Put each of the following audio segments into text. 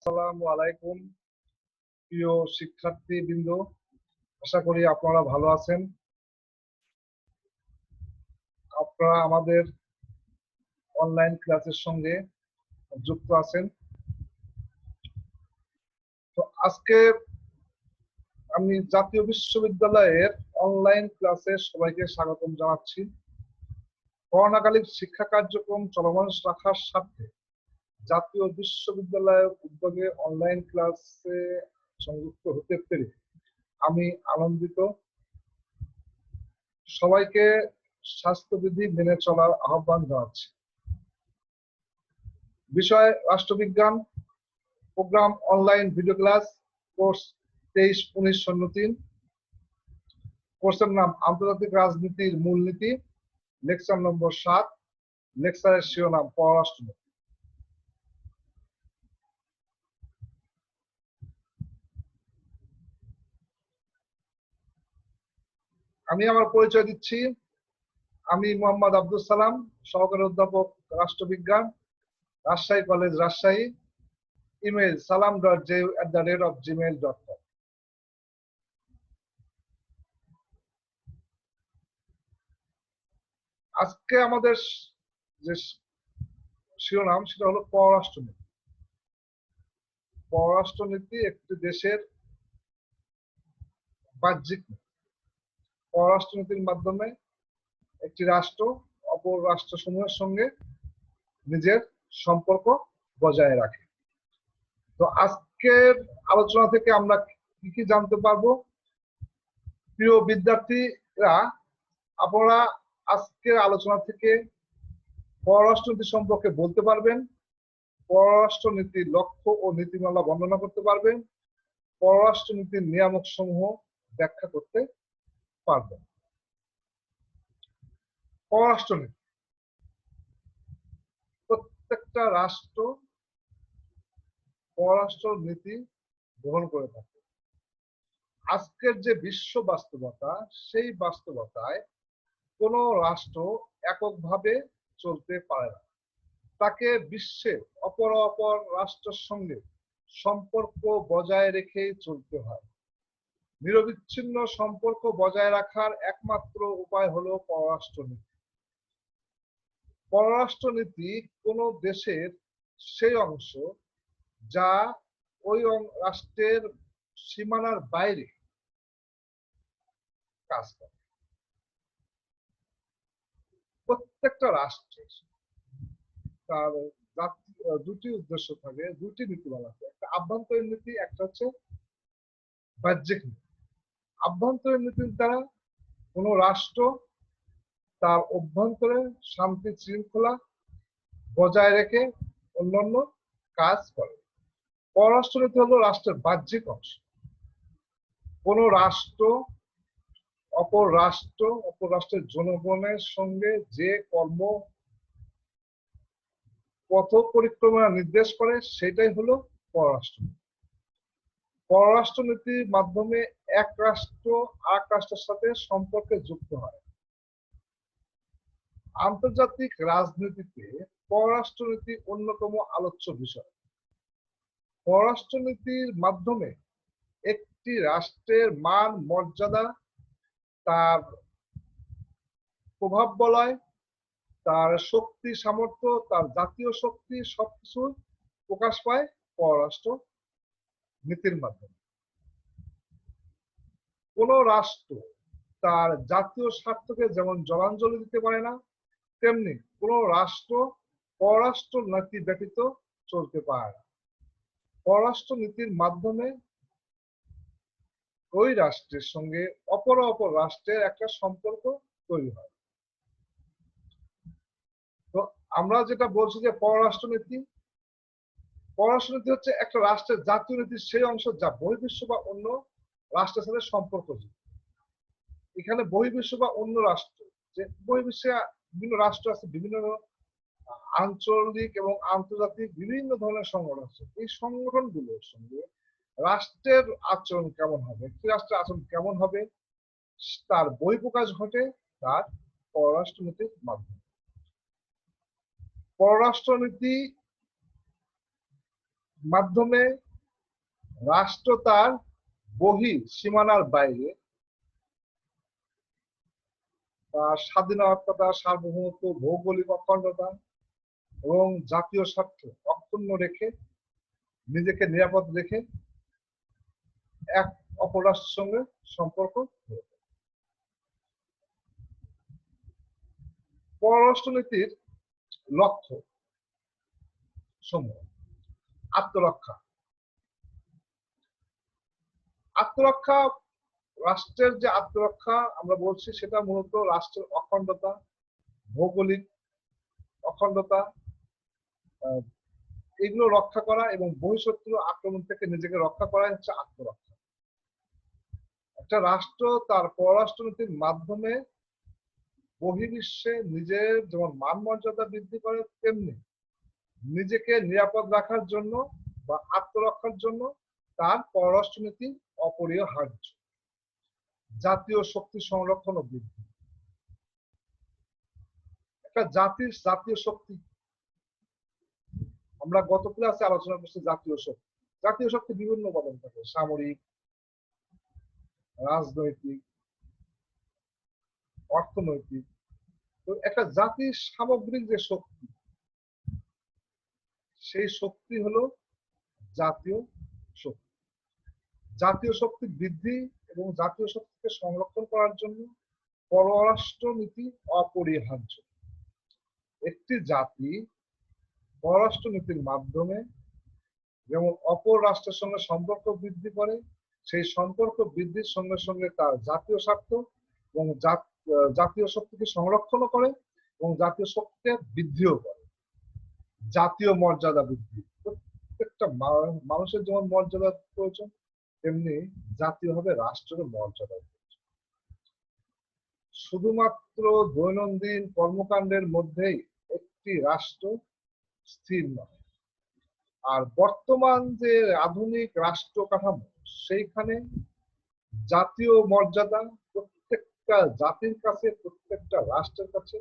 আসসালামু আলাইকুম প্রিয় শিক্ষার্থীবৃন্দ, আশা করি আপনারা ভালো আছেন। আপনারা আমাদের অনলাইন ক্লাসের সঙ্গে যুক্ত আছেন। তো আজকে আমি জাতীয় বিশ্ববিদ্যালয়ের অনলাইন ক্লাসে সবাইকে স্বাগতম জানাচ্ছি। করোনাকালীন শিক্ষা কার্যক্রম চলমান রাখার স্বার্থে জাতীয় বিশ্ববিদ্যালয়ের উদ্যোগে অনলাইন ক্লাসে সংযুক্ত হতে পেরে আমি আনন্দিত। সবাইকে স্বাস্থ্যবিধি মেনে চলার আহ্বান জানাচ্ছি। বিষয় রাষ্ট্রবিজ্ঞান, programme online video class, course 23-19-03। কোর্সের নাম আন্তর্জাতিক রাজনীতির মূলনীতি, লেকচার নম্বর 7। লেকচারের শিরোনাম পররাষ্ট্রনীতি। আমি আমার পরিচয় দিচ্ছি। আমি মোহাম্মদ আব্দুল সালাম, সহকারী অধ্যাপক রাষ্ট্রবিজ্ঞান, Rajshahi college, Rajshahi. Email salam.ju@gmail.com। আজকে আমাদের যে শিরোনাম সেটা হলো পররাষ্ট্রনীতি। পররাষ্ট্রনীতি একটি দেশের বাহ্যিক নীতি। পররাষ্ট্রনীতির মাধ্যমে একটি রাষ্ট্র অপর রাষ্ট্রসমূহের সঙ্গে নিজের সম্পর্ক বজায় রাখে। তো আজকের আলোচনা থেকে আমরা কি কি জানতে পারবো? প্রিয় বিদ্যার্থীরা, আপনারা আজকের আলোচনা থেকে পররাষ্ট্রনীতি সম্পর্কে বলতে পারবেন, পররাষ্ট্রনীতির লক্ষ্য ও নীতিমালা বর্ণনা করতে পারবেন, পররাষ্ট্রনীতির নিয়ামক সমূহ ব্যাখ্যা করতে পারবেন। পররাষ্ট্রনীতি প্রত্যেকটা রাষ্ট্র পররাষ্ট্র নীতি গ্রহণ করে থাকে। আজকের যে বিশ্ব বাস্তবতা, সেই বাস্তবতায় কোন রাষ্ট্র এককভাবে চলতে পারে না। তাকে বিশ্বের অপর রাষ্ট্রের সঙ্গে সম্পর্ক বজায় রেখে চলতে হয়। নিরবিচ্ছিন্ন সম্পর্ক বজায় রাখার একমাত্র উপায় হলো পররাষ্ট্রনীতি। পররাষ্ট্রনীতি কোন দেশের সেই অংশ যা ওই রাষ্ট্রের সীমানার বাইরে কাজ করে। প্রত্যেকটা রাষ্ট্রের তার দুটি উদ্দেশ্য থাকে, দুটি নীতিমালা থাকে। একটা আভ্যন্তরীণ নীতি, একটা হচ্ছে বাহ্যিক নীতি। আভ্যন্তরীণ নীতির দ্বারা কোন রাষ্ট্র তার অভ্যন্তরে শান্তি শৃঙ্খলা বজায় রেখে অন্যান্য কাজ করে। পররাষ্ট্রনীতি হলো রাষ্ট্রের বাহ্যিক অংশ। কোন রাষ্ট্র অপর রাষ্ট্রের জনগণের সঙ্গে যে কর্ম পথ পরিক্রমা নির্দেশ করে, সেটাই হলো পররাষ্ট্রনীতি। পররাষ্ট্রনীতির মাধ্যমে এক রাষ্ট্র আরেক রাষ্ট্রের সাথে সম্পর্কে যুক্ত হয়। আন্তর্জাতিক রাজনীতিতে পররাষ্ট্রনীতি অন্যতম আলোচ্য বিষয়। পররাষ্ট্রনীতির মাধ্যমে একটি রাষ্ট্রের মান মর্যাদা, তার প্রভাব বলয়, তার শক্তি সামর্থ্য, তার জাতীয় শক্তি সবকিছু প্রকাশ পায় পররাষ্ট্র নীতির মাধ্যমে। কোন রাষ্ট্র তার জাতীয় স্বার্থকে যেমন জলাঞ্জলি দিতে পারে না, তেমনি কোন রাষ্ট্র পররাষ্ট্র নীতি ব্যতীত চলতে পারে না। পররাষ্ট্র নীতির মাধ্যমে ওই রাষ্ট্রের সঙ্গে অপর রাষ্ট্রের একটা সম্পর্ক তৈরি হয়। তো আমরা যেটা বলছি যে পররাষ্ট্রনীতি হচ্ছে একটা রাষ্ট্রের জাতীয় নীতির সেই অংশ যা বহির্বিশ্ব বা অন্য রাষ্ট্রের সাথে সম্পর্কযুক্ত। এখানে বহির্বিশ্ব বা অন্য রাষ্ট্র, যে বহির্বিশ্বে বিভিন্ন রাষ্ট্র আছে, বিভিন্ন আঞ্চলিক এবং আন্তর্জাতিক বিভিন্ন ধরনের সংগঠন আছে। এই সংগঠনগুলোর সঙ্গে রাষ্ট্রের আচরণ কেমন হবে, একটি রাষ্ট্রের আচরণ কেমন হবে, তার বহিঃপ্রকাশ ঘটে তার পররাষ্ট্রনীতির মাধ্যমে। পররাষ্ট্রনীতি মাধ্যমে রাষ্ট্র তার বহি সীমানার বাইরে তার স্বাধীনতা, তার সার্বভৌমত্ব, ভৌগোলিক অখণ্ডতা এবং জাতীয় স্বার্থ অক্ষুণ্ণ রেখে, নিজেকে নিরাপদ রেখে এক অপর রাষ্ট্রের সঙ্গে সম্পর্ক। পররাষ্ট্রনীতির লক্ষ্য সমূহ: আত্মরক্ষা। আত্মরক্ষা, রাষ্ট্রের যে আত্মরক্ষা আমরা বলছি সেটা মূলত রাষ্ট্রের অখণ্ডতা, ভৌগোলিক অখণ্ডতা, এগুলো রক্ষা করা এবং বহিঃশত্রু আক্রমণ থেকে নিজেকে রক্ষা করা হচ্ছে আত্মরক্ষা। একটা রাষ্ট্র তার পররাষ্ট্রনীতির মাধ্যমে বহির্বিশ্বে নিজের যেমন মান মর্যাদা বৃদ্ধি করে, তেমনি নিজেকে নিরাপদ রাখার জন্য বা আত্মরক্ষার জন্য তার পররাষ্ট্রনীতি অপরিহার্য। জাতীয় শক্তি সংরক্ষণ ও বৃদ্ধি। একটা জাতির জাতীয় শক্তি, আমরা গত ক্লাসে আলোচনা করছি জাতীয় শক্তি। জাতীয় শক্তি বিভিন্ন উপাদান থাকে: সামরিক, রাজনৈতিক, অর্থনৈতিক। তো একটা জাতির সামগ্রিক যে শক্তি, সেই শক্তি হলো জাতীয় শক্তি। জাতীয় শক্তি বৃদ্ধি এবং জাতীয় শক্তিকে সংরক্ষণ করার জন্য পররাষ্ট্রনীতি অপরিহার্য। একটি জাতি পররাষ্ট্রনীতির মাধ্যমে যেমন অপর রাষ্ট্রের সঙ্গে সম্পর্ক বৃদ্ধি করে, সেই সম্পর্ক বৃদ্ধির সঙ্গে সঙ্গে তার জাতীয় স্বার্থ এবং জাতীয় শক্তিকে সংরক্ষণ করে এবং জাতীয় শক্তিকে বৃদ্ধিও করে। জাতীয় মর্যাদা বৃদ্ধি। প্রত্যেকটা মানুষের যেমন মর্যাদার প্রয়োজন, তেমনি জাতীয়ভাবে রাষ্ট্রের মর্যাদা প্রয়োজন। শুধুমাত্র দৈনন্দিন কর্মকাণ্ডের মধ্যেই একটি রাষ্ট্র স্থির নয়। আর বর্তমান যে আধুনিক রাষ্ট্র কাঠামো, সেইখানে জাতীয় মর্যাদা প্রত্যেকটা জাতির কাছে, প্রত্যেকটা রাষ্ট্রের কাছে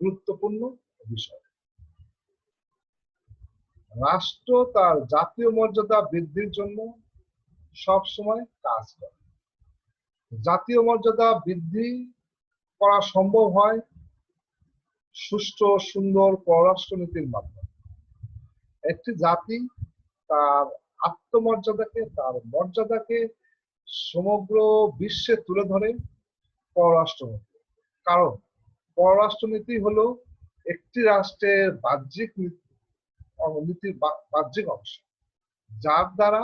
গুরুত্বপূর্ণ বিষয়। রাষ্ট্র তার জাতীয় মর্যাদা বৃদ্ধির জন্য সব সময় কাজ করে। জাতীয় মর্যাদা বৃদ্ধি করা সম্ভব হয় সুষ্ঠু সুন্দর পররাষ্ট্রনীতির মাধ্যমে। একটি জাতি তার আত্মমর্যাদাকে, তার মর্যাদাকে সমগ্র বিশ্বে তুলে ধরে পররাষ্ট্রনীতি। কারণ পররাষ্ট্রনীতি হলো একটি রাষ্ট্রের বাহ্যিক নীতির বাহ্যিক অংশ, যার দ্বারা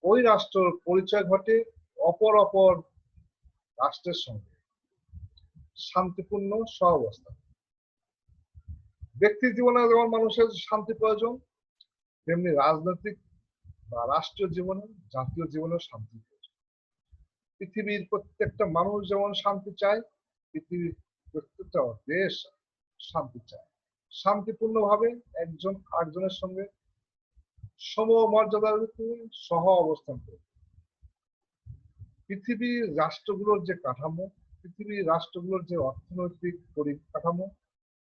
ওই রাষ্ট্রের পরিচয় ঘটে অপর রাষ্ট্রের সঙ্গে শান্তিপূর্ণ সহাবস্থান। ব্যক্তি জীবনে যেমন মানুষের শান্তি প্রয়োজন, তেমনি রাজনৈতিক বা রাষ্ট্রীয় জীবনে, জাতীয় জীবনেও শান্তি প্রয়োজন। পৃথিবীর প্রত্যেকটা মানুষ যেমন শান্তি চায়, পৃথিবীর প্রত্যেকটা দেশ শান্তি চায়। শান্তিপূর্ণভাবে একজন আরেকজনের সঙ্গে সমমর্যাদার ভিত্তিতে সহ অবস্থান করে। পৃথিবীর রাষ্ট্রগুলোর যে কাঠামো, পৃথিবীর রাষ্ট্রগুলোর যে অর্থনৈতিক পরিকাঠামো,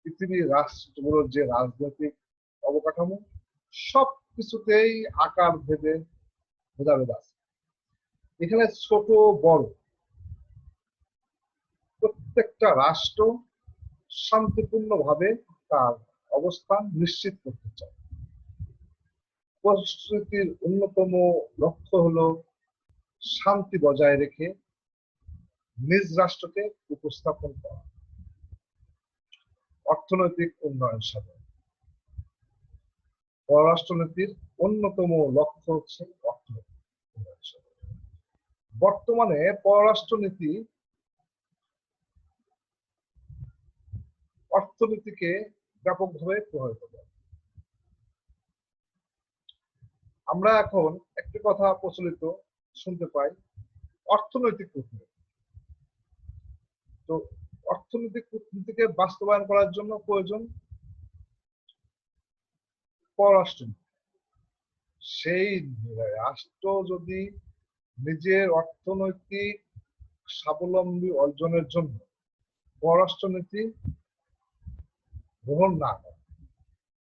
পৃথিবীর রাষ্ট্রগুলোর যে রাজনৈতিক অবকাঠামো, সব কিছুতেই আকার ভেদে ভেদাভেদ আছে। এখানে ছোট বড় প্রত্যেকটা রাষ্ট্র শান্তিপূর্ণভাবে তার অবস্থান নিশ্চিত করতে চায়। পরিস্থিতির অন্যতম লক্ষ্য হলো শান্তি বজায় রেখে নিজ রাষ্ট্রকে উপস্থাপন করা। অর্থনৈতিক উন্নয়ন সাধন। পররাষ্ট্রনীতির অন্যতম লক্ষ্য হচ্ছে অর্থনৈতিক উন্নয়ন সাধন। বর্তমানে পররাষ্ট্রনীতি অর্থনীতিকে ব্যাপকভাবে প্রভাবিত করে। আমরা এখন একটি কথা প্রচলিত শুনতে পাই, অর্থনৈতিক কূটনীতি। তো অর্থনৈতিক কূটনীতিকে বাস্তবায়ন করার জন্য প্রয়োজন পররাষ্ট্রনীতি। সেই রাষ্ট্র যদি নিজের অর্থনৈতিক স্বাবলম্বী অর্জনের জন্য পররাষ্ট্রনীতি গ্রহণ না করে,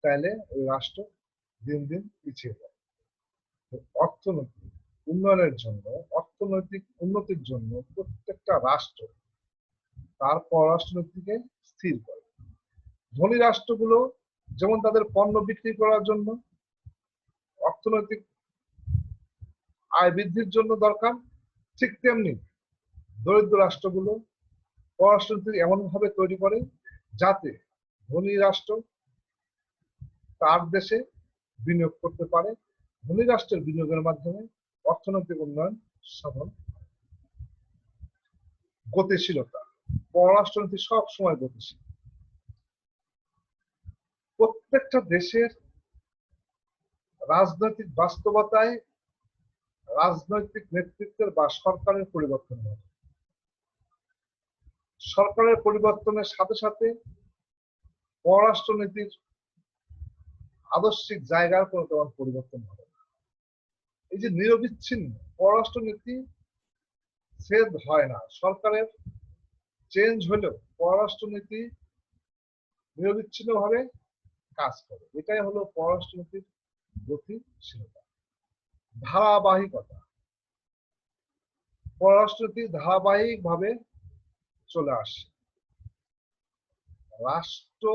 তাইলে ওই রাষ্ট্র দিন দিন পিছিয়ে যায়। অর্থনৈতিক উন্নয়নের জন্য, অর্থনৈতিক উন্নতির জন্য প্রত্যেকটা রাষ্ট্র তার পররাষ্ট্রনীতিকে স্থির করে। ধনী রাষ্ট্রগুলো যেমন তাদের পণ্য বিক্রি করার জন্য অর্থনৈতিক আয় বৃদ্ধির জন্য দরকার, ঠিক তেমনি দরিদ্র রাষ্ট্রগুলো পররাষ্ট্রনীতি এমন ভাবে তৈরি করে যাতে ধনী রাষ্ট্র তার দেশে বিনিয়োগ করতে পারে, ধনী রাষ্ট্রের বিনিয়োগের মাধ্যমে অর্থনৈতিক উন্নয়ন সাধন। গতিশীলতা, পররাষ্ট্রনীতি সব সময় গতিশীল। প্রত্যেকটা দেশের রাজনৈতিক বাস্তবতায় রাজনৈতিক নেতৃত্বের বা সরকারের পরিবর্তন হয়। সরকারের পরিবর্তনের সাথে সাথে পররাষ্ট্রনীতির আদর্শিক জায়গার কোনো তেমন পরিবর্তন হবে। এই যে নিরবিচ্ছিন্ন পররাষ্ট্রনীতি ছেদ হয় না, সরকারের চেঞ্জ হলেও পররাষ্ট্রনীতি নিরবিচ্ছিন্নভাবে কাজ করে। এটাই হলো পররাষ্ট্রনীতির গতিশীলতা। ধারাবাহিকতা, পররাষ্ট্রনীতি ধারাবাহিকভাবে চলে আসে। রাষ্ট্র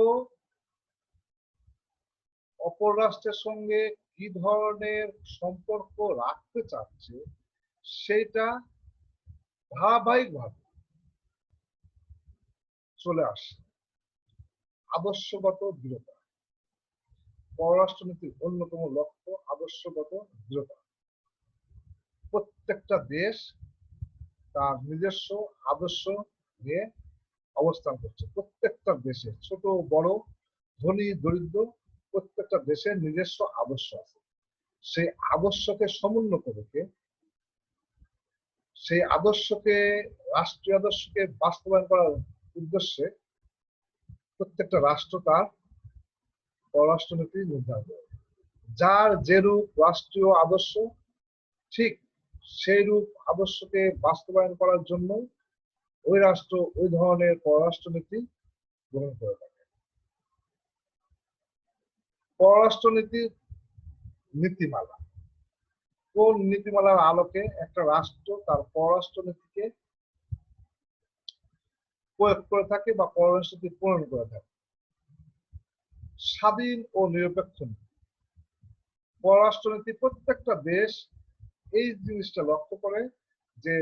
অপর রাষ্ট্রের সঙ্গে কি ধরনের সম্পর্ক রাখতে চাচ্ছে সেটা ধারাবাহিকভাবে চলে আসে। আদর্শগত দৃঢ়তা, পররাষ্ট্রনীতির অন্যতম লক্ষ্য আদর্শগত দৃঢ়তা। প্রত্যেকটা দেশ তার নিজস্ব আদর্শ নিয়ে অবস্থান করছে। প্রত্যেকটা দেশে ছোট বড় ধনী দরিদ্র প্রত্যেকটা দেশের নিজস্ব আদর্শ আছে। সেই আদর্শকে সমুন্নত রেখে সেই আদর্শকে রাষ্ট্রীয় আদর্শকে বাস্তবায়ন করার উদ্দেশ্যে প্রত্যেকটা রাষ্ট্র তার পররাষ্ট্রনীতি নির্ধারণ করে। যার যেরূপ রাষ্ট্রীয় আদর্শ ঠিক সেই রূপ আদর্শকে বাস্তবায়ন করার জন্য ওই রাষ্ট্র ওই ধরনের পররাষ্ট্রনীতি গ্রহণ করে থাকে। পররাষ্ট্রনীতির নীতিমালা, কোন নীতিমালার আলোকে একটা রাষ্ট্র তার পররাষ্ট্রনীতিকে প্রয়োগ করে থাকে বা পররাষ্ট্রনীতি প্রণয়ন করে থাকে। স্বাধীন ও নিরপেক্ষ নীতি, পররাষ্ট্রনীতি প্রত্যেকটা দেশ এই জিনিসটা লক্ষ্য করে যে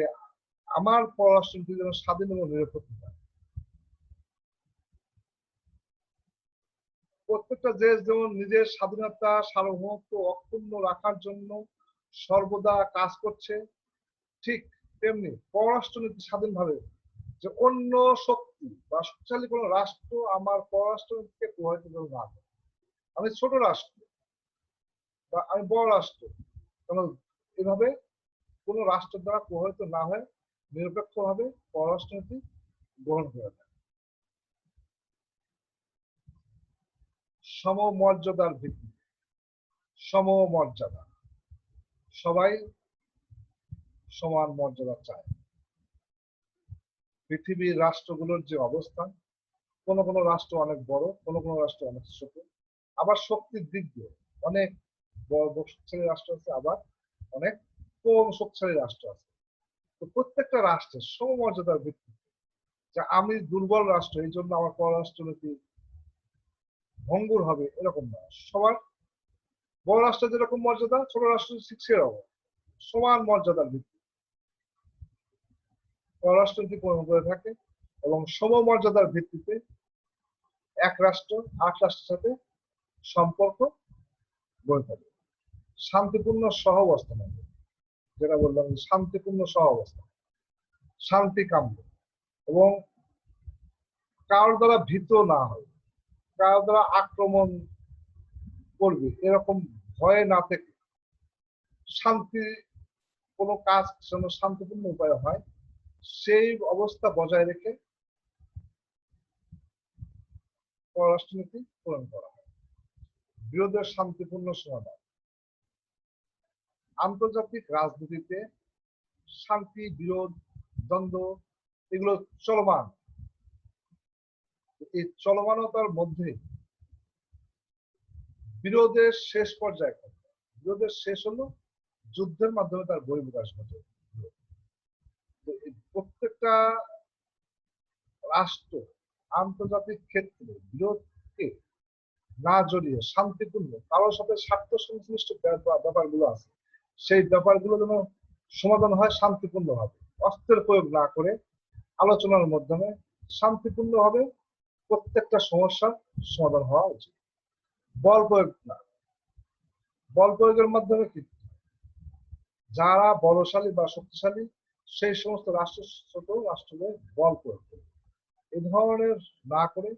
আমার পররাষ্ট্রনীতি যেন স্বাধীন ও নিরপেক্ষ থাকে। প্রত্যেকটা দেশ যেমন নিজের স্বাধীনতা সার্বভৌমত্ব অক্ষুণ্ণ রাখার জন্য সর্বদা কাজ করছে, ঠিক তেমনি পররাষ্ট্রনীতি স্বাধীনভাবে যে অন্য শক্তি বা শক্তিশালী কোনো রাষ্ট্র আমার পররাষ্ট্রনীতিকে প্রভাবিত করে না করে। আমি ছোট রাষ্ট্র বা আমি বড় রাষ্ট্র, কেন এভাবে কোনো রাষ্ট্রের দ্বারা প্রভাবিত না হয়ে নিরপেক্ষভাবে পররাষ্ট্রনীতি গ্রহণ করে থাকে। সমমর্যাদার ভিত্তিতে, সমমর্যাদা, সবাই সমান মর্যাদা চায়। পৃথিবীর রাষ্ট্রগুলোর যে অবস্থান, কোনো কোনো রাষ্ট্র অনেক বড়, কোনো কোনো রাষ্ট্র অনেক ছোট, আবার শক্তির দিক দিয়ে অনেক বড় শক্তিশালী রাষ্ট্র আছে, আবার অনেক কম শক্তিশালী রাষ্ট্র আছে। তো প্রত্যেকটা রাষ্ট্রের সমমর্যাদার ভিত্তিতে, যে আমি দুর্বল রাষ্ট্র এই জন্য আমার পররাষ্ট্রনীতি ভঙ্গুর হবে এরকম না। সবার বড় রাষ্ট্রের যেরকম মর্যাদা ছোট রাষ্ট্র ঠিক সেরকম সমান মর্যাদার ভিত্তি পররাষ্ট্রনীতি প্রণয়ন করে থাকে এবং সমমর্যাদার ভিত্তিতে এক রাষ্ট্র আট রাষ্ট্রের সাথে সম্পর্ক গড়ে থাকে। শান্তিপূর্ণ সহাবস্থান, যেটা বললাম শান্তিপূর্ণ সহাবস্থান, শান্তি কাম্য এবং কারোর দ্বারা ভীত না হয়, কারোর দ্বারা আক্রমণ করবে এরকম ভয় না থেকে শান্তি কোনো কাজ যেন শান্তিপূর্ণ উপায়ে হয় সেই অবস্থা বজায় রেখে পররাষ্ট্রনীতি প্রণয়ন করা হয়। বিরোধের শান্তিপূর্ণ সমাধান, আন্তর্জাতিক রাজনীতিতে শান্তি বিরোধ দ্বন্দ্ব এগুলো চলমান। এই চলমানতার মধ্যে বিরোধের শেষ পর্যায়ে, বিরোধের শেষ হলো যুদ্ধের মাধ্যমে তার বহিঃপ্রকাশ ঘটে। প্রত্যেকটা রাষ্ট্র আন্তর্জাতিক ক্ষেত্রে বিরোধকে না জড়িয়ে শান্তিপূর্ণ, কারোর সাথে স্বার্থ সংশ্লিষ্ট ব্যাপারগুলো আছে, সেই ব্যাপারগুলো যেন সমাধান হয় শান্তিপূর্ণ ভাবে, অস্ত্রের প্রয়োগ না করে আলোচনার মাধ্যমে শান্তিপূর্ণ ভাবে প্রত্যেকটা সমস্যার সমাধান হওয়া উচিত। বল প্রয়োগ না, বল প্রয়োগের মাধ্যমে কি যারা বলশালী বা শক্তিশালী সেই সমস্ত রাষ্ট্র ছোট রাষ্ট্রদের বল প্রয়োগ করে, এই ধরনের না করে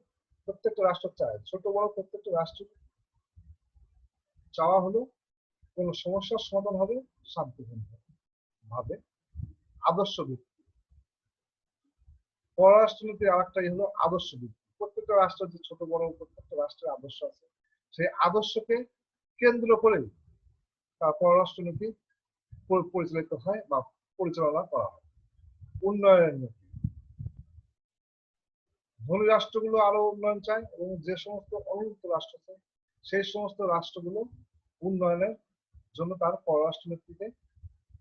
প্রত্যেকটা রাষ্ট্র চায়, ছোট বড় প্রত্যেকটা রাষ্ট্র চাওয়া হলো কোন সমস্যার সমাধান হবে শান্তিপূর্ণ ভাবে। আদর্শ ভিত্তি, পররাষ্ট্রনীতির আরেকটাই হলো আদর্শ ভিত্তি। প্রত্যেকটা রাষ্ট্রের যে ছোট বড় প্রত্যেকটা রাষ্ট্রের আদর্শ আছে, সেই আদর্শকে কেন্দ্র করে তার পররাষ্ট্রনীতি পরিচালিত হয় বা পরিচালনা করা হয়। উন্নয়নের নীতি, ধনী রাষ্ট্রগুলো আরো উন্নয়ন চায় এবং যে সমস্ত অনুন্নত রাষ্ট্র আছে সেই সমস্ত রাষ্ট্রগুলো উন্নয়নের জন্য তার পররাষ্ট্রনীতিকে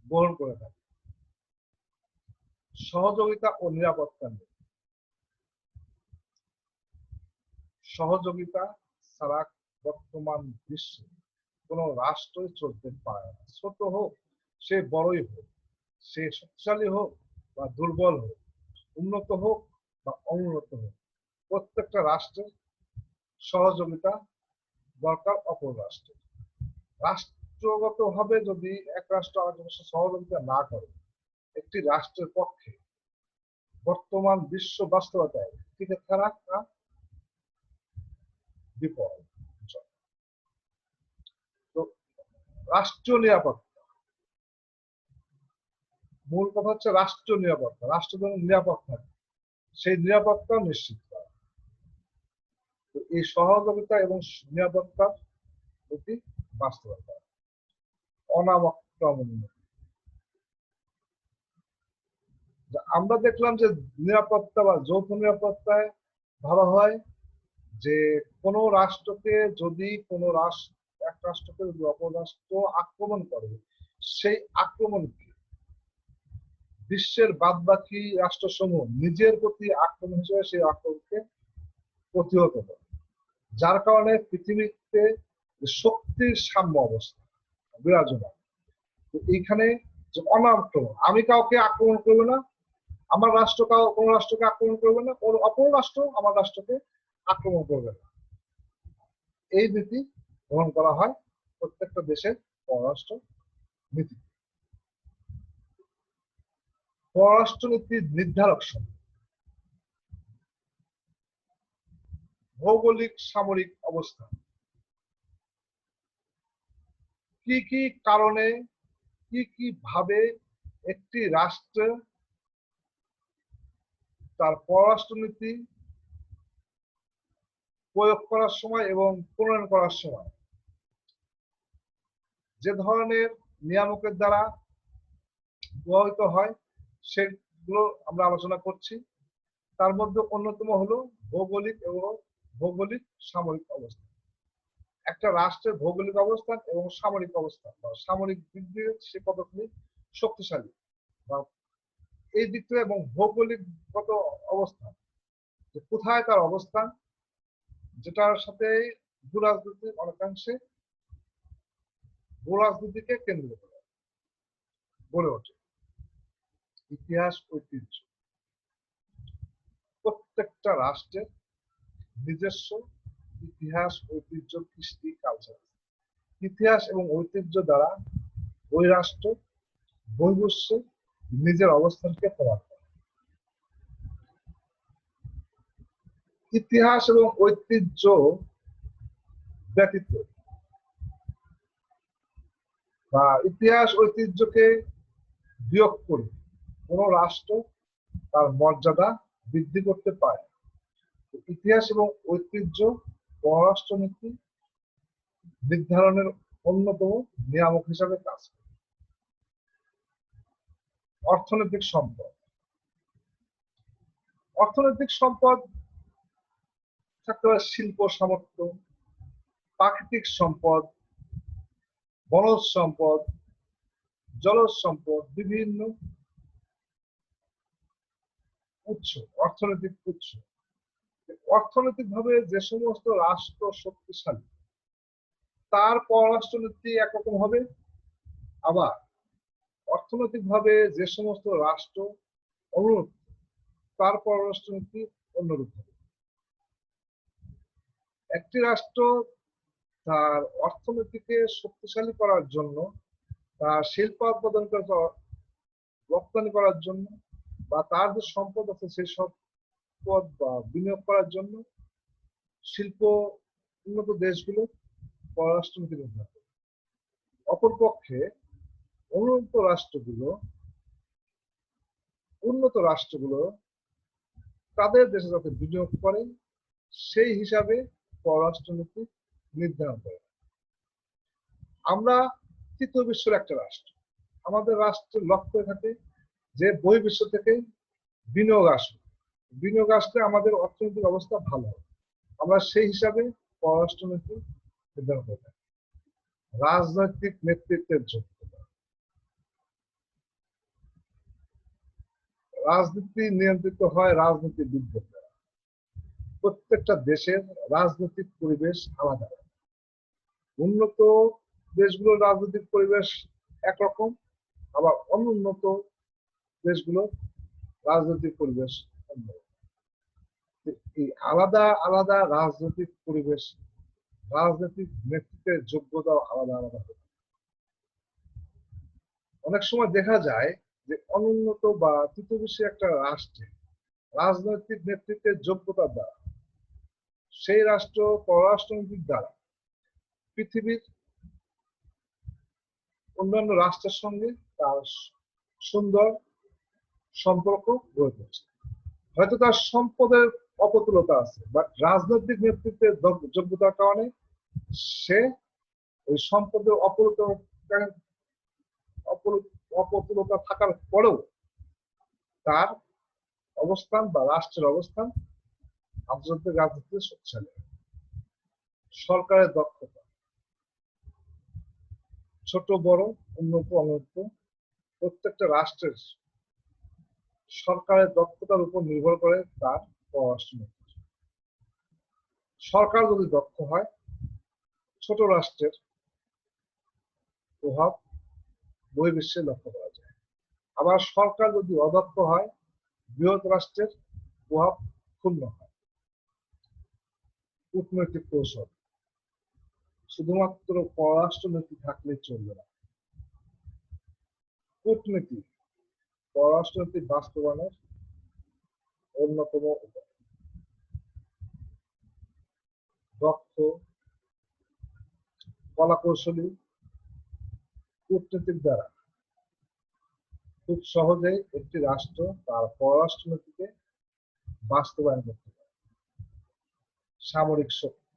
গ্রহণ করে থাকে। সহযোগিতা ও নিরাপত্তা নীতি, সহযোগিতা ছাড়া বর্তমান বিশ্বে কোন রাষ্ট্রই চলতে পারে না। ছোট হোক সে বড়ই হোক, সে শক্তিশালী হোক বা দুর্বল হোক, উন্নত হোক বা অনুন্নত হোক, প্রত্যেকটা রাষ্ট্রের সহযোগিতা দরকার অপর রাষ্ট্রের। রাষ্ট্রগতভাবে যদি এক রাষ্ট্র আরেক সহযোগিতা না করে, একটি রাষ্ট্রের পক্ষে বর্তমান বিশ্ব বাস্তবতায় টিকে থাকা বিপদ। তো রাষ্ট্রীয় নিরাপত্তা, মূল কথা হচ্ছে রাষ্ট্রীয় নিরাপত্তা, রাষ্ট্র যেন নিরাপদ থাকে সেই নিরাপত্তা নিশ্চিত করা। এই সহযোগিতা এবং নিরাপত্তার প্রতি বাস্তবতা। অনামক্রমণ, আমরা দেখলাম যে নিরাপত্তা বা যৌথ নিরাপত্তায় ভাবা হয় যে কোন রাষ্ট্রকে যদি এক রাষ্ট্রকে যদি অপর রাষ্ট্র আক্রমণ করে, সেই আক্রমণকে বিশ্বের বাদবাকি রাষ্ট্রসমূহ নিজের প্রতি আক্রমণ হিসেবে সেই আক্রমণকে প্রতিহত করে, যার কারণে পৃথিবীতে শক্তির সাম্য অবস্থা বিরাজমান। এইখানে যে অনাক্রমণ, আমি কাউকে আক্রমণ করবো না, আমার রাষ্ট্র কোনো রাষ্ট্রকে আক্রমণ করবে না, অপর রাষ্ট্র আমার রাষ্ট্রকে আক্রমণ করবে না, এই নীতি গ্রহণ করা হয় প্রত্যেকটা দেশের পররাষ্ট্র নীতি। পররাষ্ট্রনীতির নির্ধারক সময়, ভৌগোলিক সামরিক অবস্থান, কি কি কারণে কি কি ভাবে একটি রাষ্ট্র তার পররাষ্ট্রনীতি প্রয়োগ করার সময় এবং প্রণয়ন করার সময় যে ধরনের নিয়ামকের দ্বারা প্রভাবিত হয় সেগুলো আমরা আলোচনা করছি। তার মধ্যে অন্যতম হলো ভৌগোলিক সামরিক অবস্থান। একটা রাষ্ট্রের ভৌগোলিক অবস্থান এবং সামরিক অবস্থান বা সামরিক দিক দিয়ে সে কতখানি শক্তিশালী বা এই দিক থেকে, এবং ভৌগোলিকগত অবস্থান যে কোথায় তার অবস্থান, যেটার সাথে ভূরাজনীতি অনেকাংশে ভূরাজনীতিকে কেন্দ্র করে গড়ে ওঠে। ইতিহাস ঐতিহ্য, প্রত্যেকটা রাষ্ট্রের নিজস্ব ইতিহাস ঐতিহ্য কৃষ্টি কালচার, ইতিহাস এবং ঐতিহ্য দ্বারা ওই রাষ্ট্র বহির্বিশ্বে নিজের অবস্থানকে প্রমাণ করে। ইতিহাস এবং ঐতিহ্য ব্যতীত বা ইতিহাস ঐতিহ্যকে বিয়োগ করে কোন রাষ্ট্র তার মর্যাদা বৃদ্ধি করতে পারে। ইতিহাস এবং ঐতিহ্য পররাষ্ট্রনীতি নির্ধারণের অন্যতম নিয়ামক হিসাবে কাজ করে। অর্থনৈতিক সম্পদ, অর্থনৈতিক সম্পদ থাকতে পারে শিল্প সামর্থ্য, প্রাকৃতিক সম্পদ, বনজ সম্পদ, জলজ সম্পদ, বিভিন্ন উৎস, অর্থনৈতিক উৎস। অর্থনৈতিকভাবে যে সমস্ত রাষ্ট্র শক্তিশালী তার পররাষ্ট্রনীতি একরকম হবে, আবার অর্থনৈতিকভাবে যে সমস্ত রাষ্ট্র অনুন্নত তার পররাষ্ট্রনীতি অন্যরূপ হবে। একটি রাষ্ট্র তার অর্থনীতিকে শক্তিশালী করার জন্য, তার শিল্প উৎপাদন রপ্তানি করার জন্য, বা তার যে সম্পদ আছে সেই সম্পদ বা বিনিয়োগ করার জন্য শিল্প উন্নত দেশগুলো পররাষ্ট্রনীতি নির্ধারণ করে। অপরপক্ষে উন্নত রাষ্ট্রগুলো তাদের দেশে যাতে বিনিয়োগ করে সেই হিসাবে পররাষ্ট্রনীতি নির্ধারণ করে। আমরা তৃতীয় বিশ্বের একটা রাষ্ট্র, আমাদের রাষ্ট্রের লক্ষ্য থাকে যে বহির্বিশ্ব থেকে বিনিয়োগ আসবে, বিনিয়োগ আসলে আমাদের অর্থনৈতিক অবস্থা ভালো হবে, আমরা সেই হিসাবে পররাষ্ট্রনীতি নির্ধারণ করে থাকি। রাজনৈতিক নেতৃত্বের যোগ্যতা, রাজনীতি নিয়ন্ত্রিত হয় রাজনীতিবিদদের দ্বারা। প্রত্যেকটা দেশের রাজনৈতিক পরিবেশ আলাদা। উন্নত দেশগুলোর রাজনৈতিক পরিবেশ একরকম, আবার অনুন্নত দেশগুলোর রাজনৈতিক পরিবেশ অন্যরকম। এই আলাদা আলাদা রাজনৈতিক পরিবেশ, রাজনৈতিক নেতৃত্বের যোগ্যতাও আলাদা আলাদা হবে। অনেক সময় দেখা যায় যে অনুন্নত বা তৃতীয় বিশ্বের একটা রাষ্ট্রে রাজনৈতিক নেতৃত্বের যোগ্যতার দ্বারা সেই রাষ্ট্র পররাষ্ট্রনীতির দ্বারা পৃথিবীর অন্যান্য রাষ্ট্রের সঙ্গে তার সুন্দর সম্পর্ক গড়ে তুলছে। হয়তো তার সম্পদের অপতুলতা আছে, বাট রাজনৈতিক নেতৃত্বের যোগ্যতার কারণে সে ওই সম্পদের অপতুলতা থাকার পরেও তার অবস্থান বা রাষ্ট্রের অবস্থান আন্তর্জাতিক রাজনীতিতে শক্তিশালী। সরকারের দক্ষতা, ছোট বড়, উন্নত অনুন্নত, প্রত্যেকটা রাষ্ট্রের সরকারের দক্ষতার উপর নির্ভর করে তার পররাষ্ট্রনীতি। সরকার যদি দক্ষ হয় ছোট রাষ্ট্রের প্রভাব বহির্বিশ্বে লক্ষ্য করা যায়, আবার সরকার যদি অদক্ষ হয় বৃহৎ রাষ্ট্রের প্রভাব ক্ষুণ্ণ হয়। কূটনৈতিক কৌশল, শুধুমাত্র পররাষ্ট্রনীতি থাকলে চলবে না, কূটনীতি পররাষ্ট্রনীতি বাস্তবায়নের অন্যতম উপায়। দক্ষ কলাকৌশলী কূটনীতির দ্বারা খুব সহজেই একটি রাষ্ট্র তার পররাষ্ট্রনীতিকে বাস্তবায়ন করতে পারে। সামরিক শক্তি,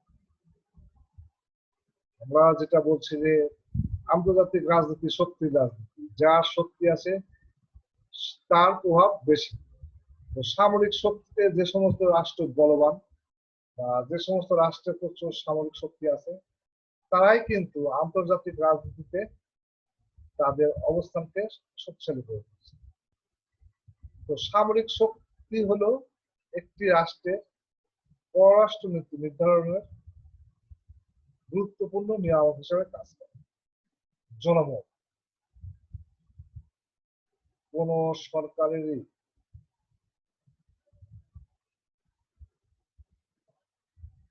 আমরা যেটা বলছি যে আন্তর্জাতিক রাজনীতি শক্তির রাজনীতি, যার শক্তি আছে তার প্রভাব বেশি। তো সামরিক শক্তিতে যে সমস্ত রাষ্ট্র বলবান বা যে সমস্ত রাষ্ট্রের প্রচুর সামরিক শক্তি আছে তারাই কিন্তু আন্তর্জাতিক রাজনীতিতে তাদের অবস্থানকে শক্তিশালী করে তুলছে। তো সামরিক শক্তি হলো একটি রাষ্ট্রের পররাষ্ট্রনীতি নির্ধারণের গুরুত্বপূর্ণ নিয়ামক হিসেবে কাজ করে। জনমত, কোন সরকারেরই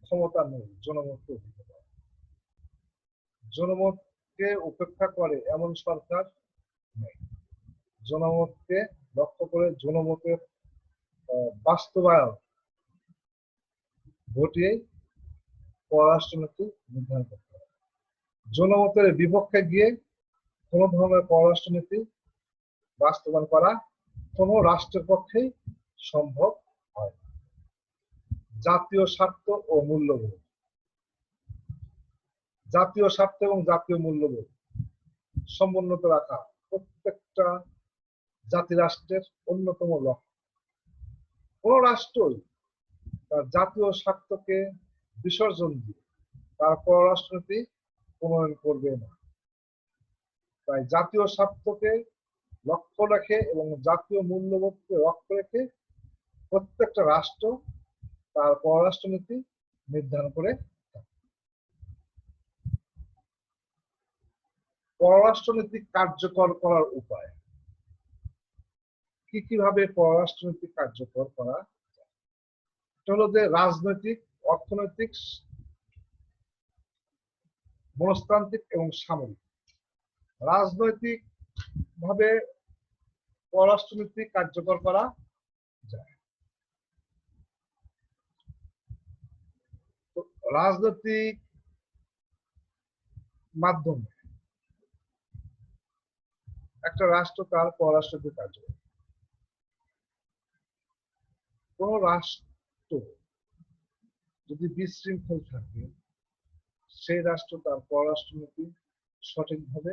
ক্ষমতা নেই জনমতকে দিতে পারে। জনমতকে উপেক্ষা করে এমন সরকার নেই। জনমতকে লক্ষ্য করে জনমতের বাস্তবায়ন ঘটিয়েই পররাষ্ট্রনীতি নির্ধারণ করতে হবে। জনমতের বিপক্ষে গিয়ে কোন ধরনের পররাষ্ট্রনীতি বাস্তবায়ন করা কোন রাষ্ট্রের পক্ষেই সম্ভব হয় না। জাতীয় স্বার্থ ও মূল্যবোধ, জাতীয় স্বার্থ এবং জাতীয় মূল্যবোধ সমুন্নত রাখা প্রত্যেকটা জাতি রাষ্ট্রের অন্যতম লক্ষ্য। কোন রাষ্ট্রই তার জাতীয় স্বার্থকে বিসর্জন দিয়ে তার পররাষ্ট্রনীতি প্রণয়ন করবে না। তাই জাতীয় স্বার্থকে লক্ষ্য রেখে এবং জাতীয় মূল্যবোধকে লক্ষ্য রেখে প্রত্যেকটা রাষ্ট্র তার পররাষ্ট্রনীতি নির্ধারণ করে। পররাষ্ট্রনীতি কার্যকর করার উপায় কি, কিভাবে পররাষ্ট্রনীতি কার্যকর করা যায়? এটা হলো যে রাজনৈতিক, অর্থনৈতিক, মনস্তান্ত্রিক এবং সামরিক। রাজনৈতিক ভাবে পররাষ্ট্রনীতি কার্যকর করা যায়। রাজনৈতিক মাধ্যমে একটা রাষ্ট্র তার পররাষ্ট্রনীতি কার্যকর। কোন রাষ্ট্র যদি বিশৃঙ্খল থাকে সেই রাষ্ট্র তার পররাষ্ট্রনীতি সঠিকভাবে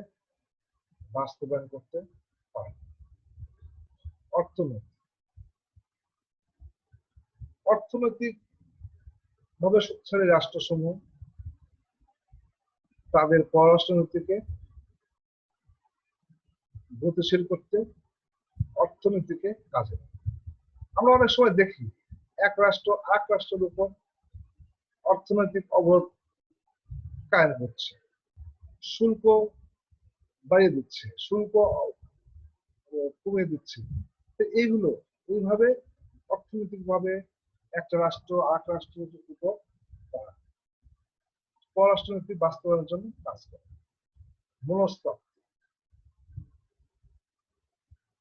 বাস্তবায়ন করতে পারে। অর্থনৈতিক ভাবে শক্তিশালী রাষ্ট্রসমূহ তাদের পররাষ্ট্রনীতিকে গতিশীল করতে অর্থনীতিকে কাজে লাগে। আমরা অনেক সময় দেখি এক রাষ্ট্র আরেক রাষ্ট্রের উপর অর্থনৈতিক অবরোধ কায়েম করছে, শুল্ক বাড়িয়ে দিচ্ছে, শুল্ক কমিয়ে দিচ্ছে। এইগুলো এইভাবে অর্থনৈতিক ভাবে একটা রাষ্ট্র আরেক রাষ্ট্রের উপর পররাষ্ট্রনীতি বাস্তবায়নের জন্য কাজ করে। মনস্তাত্ত্বিক,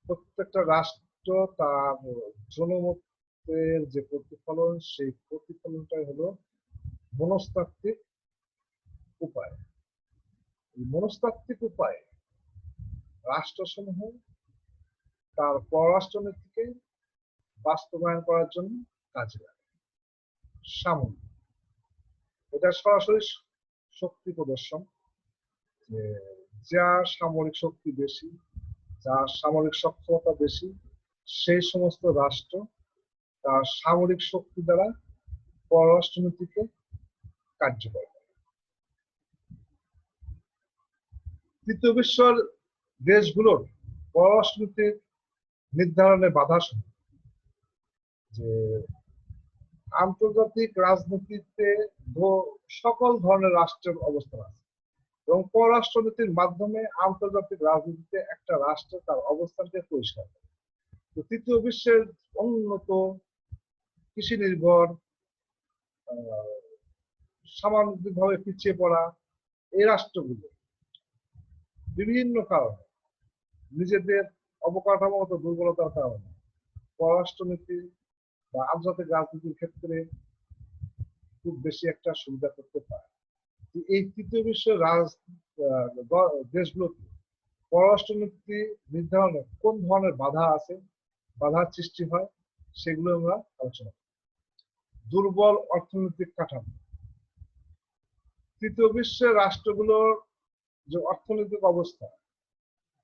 প্রত্যেকটা রাষ্ট্র তার জনমতের যে প্রতিফলন, সেই প্রতিফলনটাই হলো মনস্তাত্ত্বিক উপায়। এই মনস্তাত্ত্বিক উপায়ে রাষ্ট্রসমূহ তার পররাষ্ট্রনীতিকে বাস্তবায়ন করার জন্য কাজে লাগে। সামরিক, এটা সরাসরি শক্তি প্রদর্শন, যে যার সামরিক শক্তি বেশি, যার সামরিক সক্ষমতা বেশি, সেই সমস্ত রাষ্ট্র তার সামরিক শক্তি দ্বারা পররাষ্ট্রনীতিকে কার্যকর করে। তৃতীয় বিশ্বের দেশগুলোর পররাষ্ট্রনীতির নির্ধারণে বাধা সমূহ, যে আন্তর্জাতিক রাজনীতিতে সকল ধরনের রাষ্ট্রের অবস্থান আছে এবং পররাষ্ট্রনীতির মাধ্যমে আন্তর্জাতিক রাজনীতিতে একটা রাষ্ট্র তার অবস্থানকে পরিষ্কার করে। তো তৃতীয় বিশ্বের উন্নত কৃষি নির্ভর, সামাজিকভাবে পিছিয়ে পড়া এই রাষ্ট্রগুলো বিভিন্ন কারণে, নিজেদের অবকাঠামোগত দুর্বলতার কারণে পররাষ্ট্রনীতি বা আন্তর্জাতিক রাজনীতির ক্ষেত্রে খুব বেশি একটা সুবিধা করতে পারে। এই তৃতীয় বিশ্বের দেশগুলোতে পররাষ্ট্রনীতি নির্ধারণে কোন ধরনের বাধা আছে, বাধার সৃষ্টি হয়, সেগুলো আমরা আলোচনা করি। দুর্বল অর্থনৈতিক কাঠামো। তৃতীয় বিশ্বের রাষ্ট্রগুলোর যে অর্থনৈতিক অবস্থা,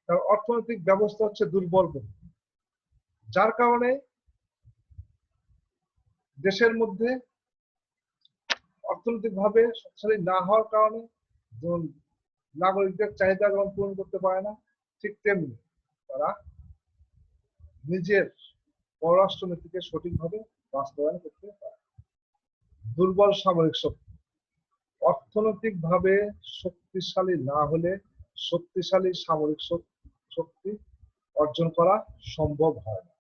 তার অর্থনৈতিক ব্যবস্থা হচ্ছে দুর্বল, যার কারণে দেশের মধ্যে অর্থনৈতিকভাবে শক্তিশালী না হওয়ার কারণে যেমন নাগরিকদের চাহিদা গ্রহণ পূরণ করতে পারে না, ঠিক তেমনি তারা নিজের পররাষ্ট্রনীতিকে সঠিকভাবে বাস্তবায়ন করতে পারে। দুর্বল সামরিক শক্তি। অর্থনৈতিকভাবে শক্তিশালী না হলে শক্তিশালী সামরিক শক্তি অর্জন করা সম্ভব হয় না।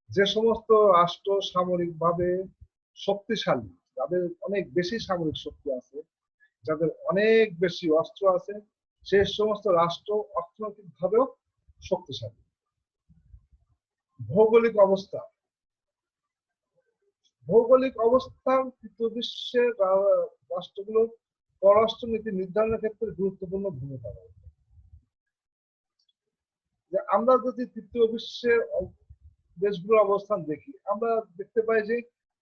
যে সমস্ত রাষ্ট্র সামরিকভাবে শক্তিশালী, যাদের অনেক বেশি সামরিক শক্তি আছে, যাদের অনেক বেশি অস্ত্র আছে, সে সমস্ত রাষ্ট্র অর্থনৈতিকভাবেও শক্তিশালী। ভৌগোলিক অবস্থা। ভৌগোলিক অবস্থান তৃতীয় বিশ্বের রাষ্ট্রগুলোর পররাষ্ট্রনীতি নির্ধারণের ক্ষেত্রে গুরুত্বপূর্ণ ভূমিকা রাখে। যে আমরা যদি তৃতীয় বিশ্বের দেশগুলোর অবস্থান দেখি, আমরা দেখতে পাই যে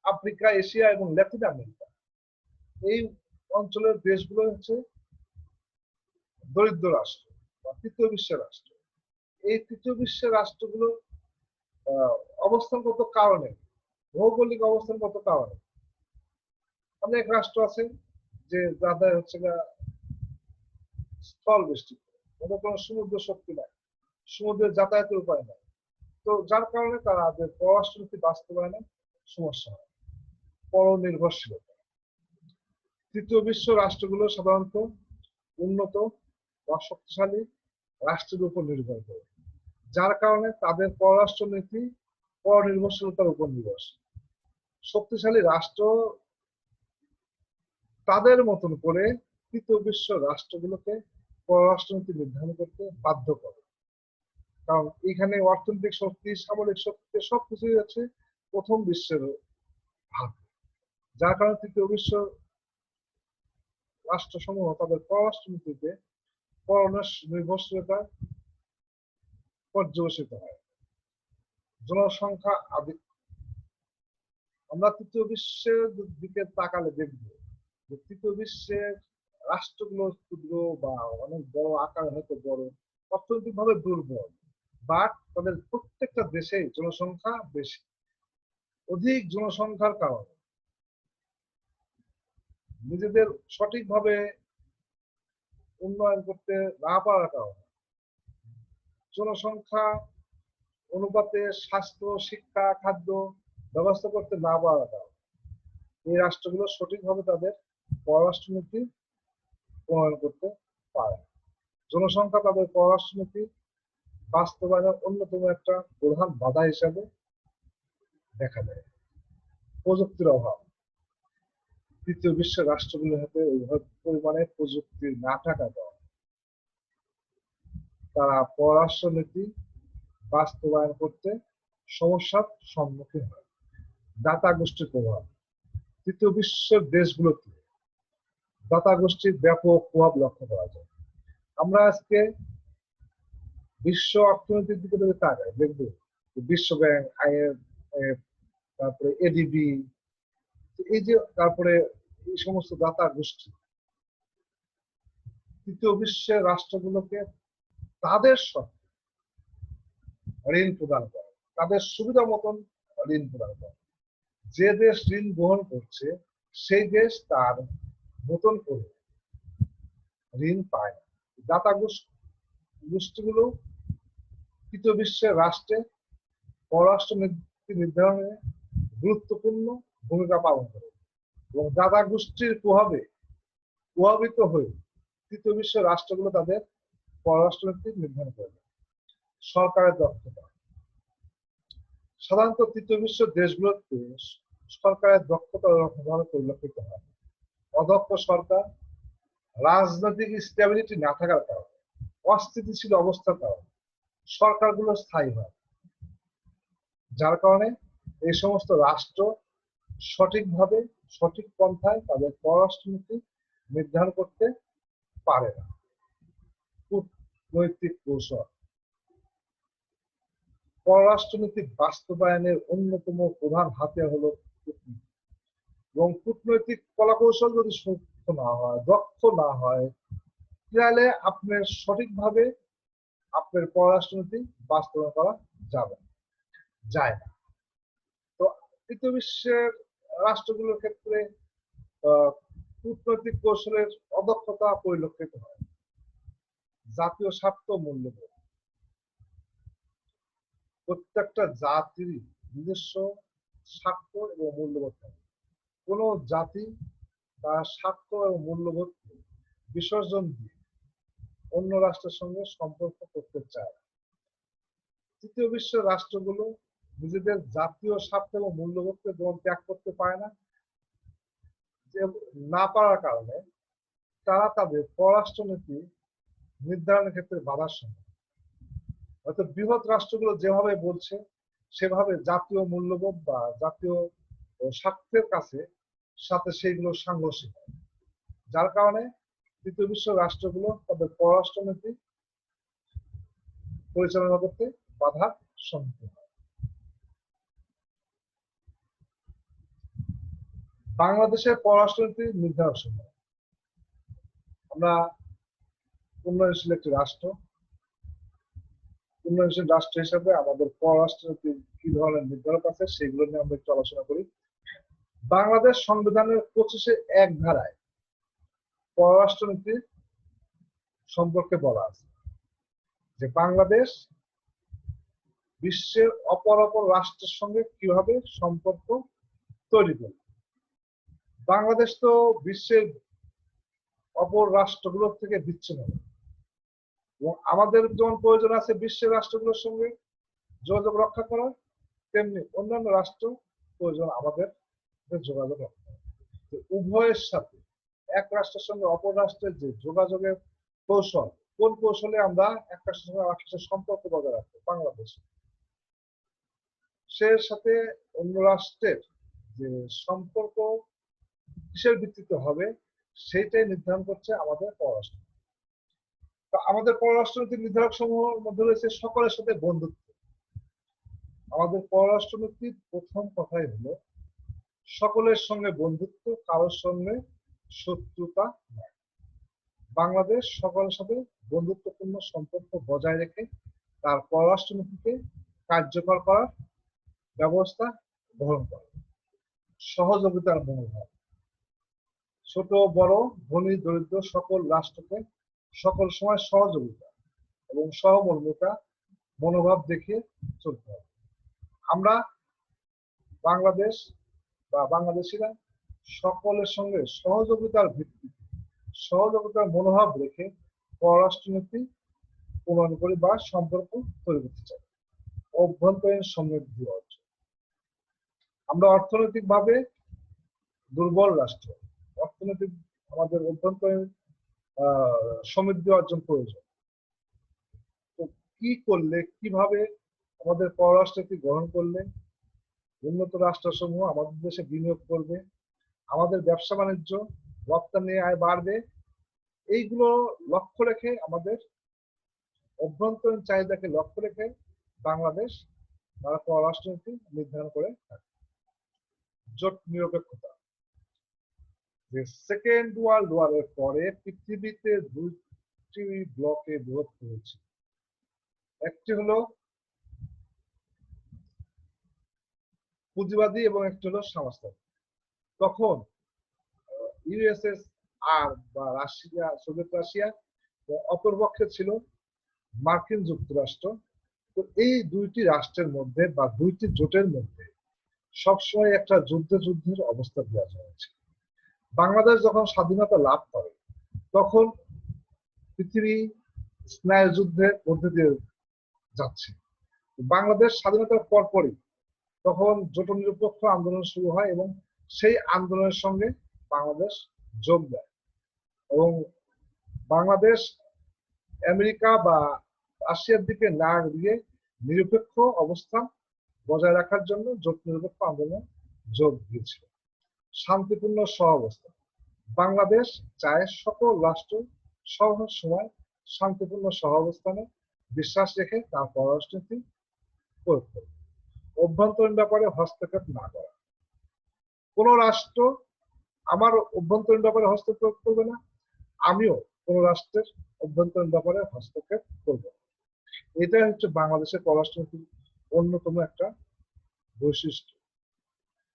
আফ্রিকা, এশিয়া এবং ল্যাটিন আমেরিকা এই অঞ্চলের দেশগুলো হচ্ছে দরিদ্র রাষ্ট্র বা তৃতীয় বিশ্বের রাষ্ট্র। এই তৃতীয় বিশ্বের রাষ্ট্রগুলো অবস্থানগত কারণে, ভৌগোলিক অবস্থানগত কারণে অনেক রাষ্ট্র আছে যে যাদের হচ্ছে স্থল বৃষ্টি, ওদের কোনো সমুদ্র শক্তি নাই, সমুদ্রের যাতায়াতের উপায় নাই। তো যার কারণে তাদের পররাষ্ট্রনীতি বাস্তবায়নে সমস্যা হয়, পরনির্ভরশীলতা। তৃতীয় বিশ্ব রাষ্ট্রগুলো সাধারণত উন্নত বা শক্তিশালী রাষ্ট্রের উপর নির্ভর করে, যার কারণে তাদের পররাষ্ট্রনীতি পরনির্ভরশীলতার উপর নির্ভরশীল। শক্তিশালী রাষ্ট্র তাদের মতন করে তৃতীয় বিশ্ব রাষ্ট্রগুলোকে পররাষ্ট্রনীতি নির্ধারণ করতে বাধ্য করে, কারণ এখানে অর্থনৈতিক শক্তি, সামরিক শক্তি সবকিছুই আছে প্রথম বিশ্বের ভাগ। যার কারণে তৃতীয় বিশ্ব রাষ্ট্রসমূহ তাদের পররাষ্ট্রনীতিতে পরনির্ভরশীলতা পর্যবেসিত হয়। জনসংখ্যা আদি, আমরা তৃতীয় বিশ্বের দিকে তাকালে দেখব যে তৃতীয় বিশ্বের রাষ্ট্রগুলো ক্ষুদ্র বা অনেক বড় আকারে হয়তো বড়, অর্থনৈতিকভাবে দুর্বল, বাট তাদের প্রত্যেকটা দেশেই জনসংখ্যা বেশি। অধিক জনসংখ্যার কারণে নিজেদের সঠিকভাবে উন্নয়ন করতে না পারার কারণে, জনসংখ্যা অনুপাতে স্বাস্থ্য, শিক্ষা, খাদ্য ব্যবস্থা করতে না পারার কারণে এই রাষ্ট্রগুলো সঠিকভাবে তাদের পররাষ্ট্রনীতি প্রণয়ন করতে পারে। জনসংখ্যা তাদের পররাষ্ট্রনীতি বাস্তবায়নের অন্যতম একটা প্রধান বাধা হিসাবে দেখা যায়। প্রযুক্তির অভাব, তৃতীয় বিশ্বের রাষ্ট্রগুলোর হাতে ওইভাবে পরিমাণে প্রযুক্তি না থাকার কারণে তারা পররাষ্ট্রনীতি বাস্তবায়ন করতে সমস্যার সম্মুখীন হয়। দাতা গোষ্ঠীর প্রভাব, তৃতীয় বিশ্বের দেশগুলোতে দাতা গোষ্ঠীর ব্যাপক প্রভাব লক্ষ্য করা যায়। আমরা আজকে বিশ্ব অর্থনীতির দিকে যদি তাকাই, দেখব বিশ্ব ব্যাংক, IMF, তারপরে ADB, এই যে তারপরে এই সমস্ত দাতা গোষ্ঠী তৃতীয় বিশ্বের রাষ্ট্রগুলোকে তাদের সাথে ঋণ প্রদান করে, তাদের সুবিধা মতন ঋণ প্রদান করে। যে দেশ ঋণ গ্রহণ করছে সেই দেশ তার মতন করে ঋণ পায় না। দাতা গোষ্ঠীগুলো তৃতীয় বিশ্বের রাষ্ট্রে পররাষ্ট্র নীতি নির্ধারণে গুরুত্বপূর্ণ ভূমিকা পালন করে এবং দাতা গোষ্ঠীর প্রভাবিত হয়ে তৃতীয় বিশ্বের রাষ্ট্রগুলো তাদের পররাষ্ট্রনীতি নির্ধারণ করে। সরকারের দক্ষতা, সাধারণত তৃতীয় বিশ্বের দেশগুলোতে সরকারের দক্ষতা ভাবে পরিলক্ষিত হয়। অদক্ষ সরকার, রাজনৈতিক স্টেবিলিটি না থাকার কারণে, অস্থিতিশীল অবস্থার কারণে সরকারগুলো স্থায়ী হয়, যার কারণে এই সমস্ত রাষ্ট্র সঠিকভাবে সঠিক পন্থায় তাদের পররাষ্ট্রনীতি নির্ধারণ করতে পারে না। কূটনৈতিক কৌশল, পররাষ্ট্রনীতি বাস্তবায়নের অন্যতম প্রধান হাতিয়ার হলো কূটনীতি, এবং কূটনৈতিক কলাকৌশল যদি সুস্থ না হয়, দক্ষ না হয়, তাহলে আপনার সঠিকভাবে আপনার পররাষ্ট্রনীতি বাস্তবায়ন করা যায় না। তো তৃতীয় বিশ্বের রাষ্ট্রগুলোর ক্ষেত্রে কূটনৈতিক কৌশলের অদক্ষতা পরিলক্ষিত হয়। জাতীয় স্বার্থ, মূল্যবোধ, প্রত্যেকটা জাতির নিজস্ব স্বার্থ এবং মূল্যবোধ থাকে। কোন জাতি তার স্বার্থ এবং মূল্যবোধ বিসর্জন দিয়ে অন্য রাষ্ট্রের সঙ্গে সম্পর্ক করতে চায়। তৃতীয় বিশ্বের রাষ্ট্রগুলো নিজেদের জাতীয় স্বার্থ এবং মূল্যবোধকে যেমন ত্যাগ করতে পারে না, যে না পারার কারণে তারা তাদের পররাষ্ট্রনীতি নির্ধারণের ক্ষেত্রে বাধার সম্মুখীন। হয়তো বৃহৎ রাষ্ট্রগুলো যেভাবে বলছে সেভাবে জাতীয় মূল্যবোধ বা জাতীয় স্বার্থের সাথে সেইগুলো সাংঘর্ষিক হয়, যার কারণে তৃতীয় বিশ্ব রাষ্ট্রগুলো তাদের পররাষ্ট্রনীতি পরিচালনা করতে বাধার সম্মুখীন হয়। বাংলাদেশের পররাষ্ট্রনীতি নির্ধারণ সময়, আমরা উন্নয়নশীল একটি রাষ্ট্র, উন্নয়নশীল রাষ্ট্র হিসেবে আমাদের পররাষ্ট্রনীতি কি ধরনের নির্ধারক আছে সেগুলো নিয়ে আমরা একটু আলোচনা করি। বাংলাদেশ সংবিধানের 25-1 ধারায় পররাষ্ট্রনীতি সম্পর্কে বলা আছে যে বাংলাদেশ বিশ্বের অপর রাষ্ট্রের সঙ্গে কিভাবে সম্পর্ক তৈরি করবে। বাংলাদেশ তো বিশ্বের অপর রাষ্ট্রগুলোর থেকে বিচ্ছিন্ন এবং আমাদের যেমন প্রয়োজন আছে বিশ্বের রাষ্ট্রগুলোর সঙ্গে যোগাযোগ রক্ষা করার, তেমনি অন্যান্য রাষ্ট্র প্রয়োজন আমাদের যোগাযোগ রক্ষা করা। উভয়ের সাথে এক রাষ্ট্রের সঙ্গে অপর রাষ্ট্রের যে যোগাযোগের কৌশল, কোন কৌশলে আমরা এক রাষ্ট্রের সঙ্গে রাষ্ট্রের সম্পর্ক বজায় রাখবো, বাংলাদেশ সে সাথে অন্য রাষ্ট্রের যে সম্পর্ক কিসের ভিত্তিতে হবে সেইটাই নির্ধারণ করছে আমাদের পররাষ্ট্র। আমাদের পররাষ্ট্রনীতির নির্ধারক সমূহের মধ্যে রয়েছে সকলের সাথে বন্ধুত্ব। আমাদের পররাষ্ট্রনীতির প্রথম কথাই হলো সকলের সঙ্গে বন্ধুত্ব, কারোর সঙ্গে শত্রুতা নয়। বাংলাদেশ সকলের সাথে বন্ধুত্বপূর্ণ সম্পর্ক বজায় রেখে তার পররাষ্ট্রনীতিকে কার্যকর করার ব্যবস্থা গ্রহণ করে। সহযোগিতার মনোভাব, ছোট বড় ধনী দরিদ্র সকল রাষ্ট্রকে সকল সময় সহযোগিতা এবং সহমর্মিতা মনোভাব দেখে চলতে হবে। আমরা বাংলাদেশ বা বাংলাদেশিরা সকলের সঙ্গে সহযোগিতার ভিত্তিতে সহযোগিতার মনোভাব রেখে পররাষ্ট্রনীতি প্রণয়ন করি বা সম্পর্ক তৈরি করতে চাই। অভ্যন্তরীণ সমৃদ্ধি অর্জন, আমরা অর্থনৈতিকভাবে দুর্বল রাষ্ট্র, অর্থনৈতিক আমাদের অভ্যন্তরীণ সমৃদ্ধি অর্জন প্রয়োজন। তো কি করলে, কিভাবে আমাদের পররাষ্ট্রনীতি গ্রহণ করলে উন্নত রাষ্ট্রসমূহ আমাদের দেশে বিনিয়োগ করবে, আমাদের ব্যবসা বাণিজ্য রপ্তানি আয় বাড়বে, এইগুলো লক্ষ্য রেখে আমাদের অভ্যন্তরীণ চাহিদাকে লক্ষ্য রেখে বাংলাদেশ তারা পররাষ্ট্রনীতি নির্ধারণ করে থাকে। জোট নিরপেক্ষতা, যে সেকেন্ড ওয়ার্ল্ড ওয়ারের পরে পৃথিবীতে দুটি ব্লকে বিভক্ত হয়েছে। একটি হলো পুঁজিবাদী এবং একটি হলো সমাজতান্ত্রিক। তখন ইউএসএসআর বা রাশিয়া, সোভিয়েত রাশিয়া, অপরপক্ষে ছিল মার্কিন যুক্তরাষ্ট্র। তো এই দুইটি রাষ্ট্রের মধ্যে বা দুইটি জোটের মধ্যে সবসময় একটা যুদ্ধের অবস্থা বিরাজ হয়েছে। বাংলাদেশ যখন স্বাধীনতা লাভ করে তখন পৃথিবী স্নায়ু যুদ্ধের মধ্যে দিয়ে যাচ্ছে। বাংলাদেশ স্বাধীনতার পরপরই তখন জোট নিরপেক্ষ আন্দোলন শুরু হয় এবং সেই আন্দোলনের সঙ্গে বাংলাদেশ যোগ দেয় এবং বাংলাদেশ আমেরিকা বা রাশিয়ার দিকে না দিয়ে নিরপেক্ষ অবস্থান বজায় রাখার জন্য জোট নিরপেক্ষ আন্দোলন যোগ দিয়েছিল। শান্তিপূর্ণ সহাবস্থান, বাংলাদেশ চায় সকল রাষ্ট্র সব সময় শান্তিপূর্ণ সহাবস্থানে বিশ্বাস রেখে তার পররাষ্ট্রনীতি প্রয়োগ করবে। অভ্যন্তরীণ ব্যাপারে হস্তক্ষেপ না করা, কোন রাষ্ট্র আমার অভ্যন্তরীণ ব্যাপারে হস্তক্ষেপ করবে না, আমিও কোন রাষ্ট্রের অভ্যন্তরীণ ব্যাপারে হস্তক্ষেপ করব না। এটাই হচ্ছে বাংলাদেশের পররাষ্ট্রনীতির অন্যতম একটা বৈশিষ্ট্য,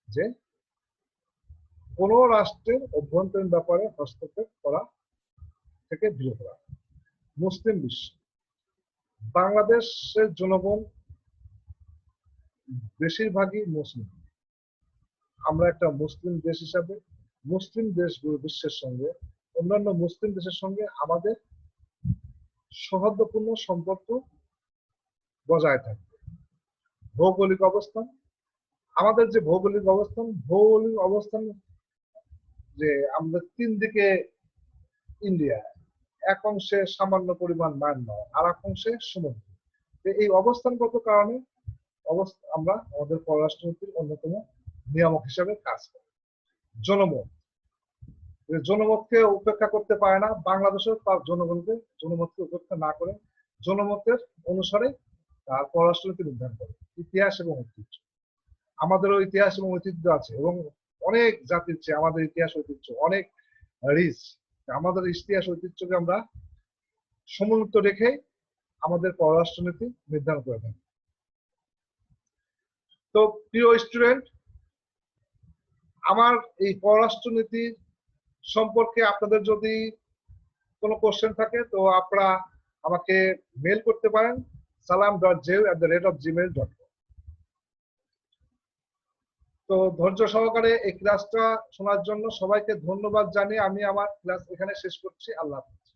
যে কোন রাষ্ট্রের অভ্যন্তরীণ ব্যাপারে হস্তক্ষেপ করা থেকে বিরত রাখা। মুসলিম বিশ্ব, বাংলাদেশের জনগণ বেশিরভাগই মুসলিম। আমরা একটা মুসলিম দেশ হিসাবে মুসলিম দেশগুলো বিশ্বের সঙ্গে, অন্যান্য মুসলিম দেশের সঙ্গে আমাদের সৌহার্দ্যপূর্ণ সম্পর্ক বজায় থাকবে। ভৌগোলিক অবস্থান, আমাদের যে ভৌগোলিক অবস্থান যে আমরা তিন দিকে ইন্ডিয়া, এক অংশে সামান্য পরিমাণ মায়ানমার, আর এক অংশে সমুদ্র। এই অবস্থানগত কারণে আমরা আমাদের পররাষ্ট্রনীতির অন্যতম নিয়ামক হিসাবে কাজ করি। জনমত, জনমতকে উপেক্ষা করতে পারে না বাংলাদেশের, তার জনমতকে উপেক্ষা না করে জনমতের অনুসারে তার পররাষ্ট্রনীতি নির্ধারণ করে। ইতিহাস এবং ঐতিহ্য, আমাদেরও ইতিহাস এবং ঐতিহ্য আছে এবং অনেক জাতির চেয়ে আমাদের ইতিহাস ঐতিহ্য অনেক রিচ। আমাদের ইতিহাস ঐতিহ্যকে আমরা সমুন্নত রেখে আমাদের পররাষ্ট্রনীতি নির্ধারণ করে থাকি। তো প্রিয় স্টুডেন্ট, আমার এই পররাষ্ট্রনীতির সম্পর্কে আপনাদের যদি কোনো কোশ্চেন থাকে তো আপনারা আমাকে মেল করতে পারেন salam.jail@gmail.com। তো ধৈর্য সহকারে এই ক্লাসটা শোনার জন্য সবাইকে ধন্যবাদ জানিয়ে আমি আমার ক্লাস এখানে শেষ করছি। আল্লাহ হাফেজ।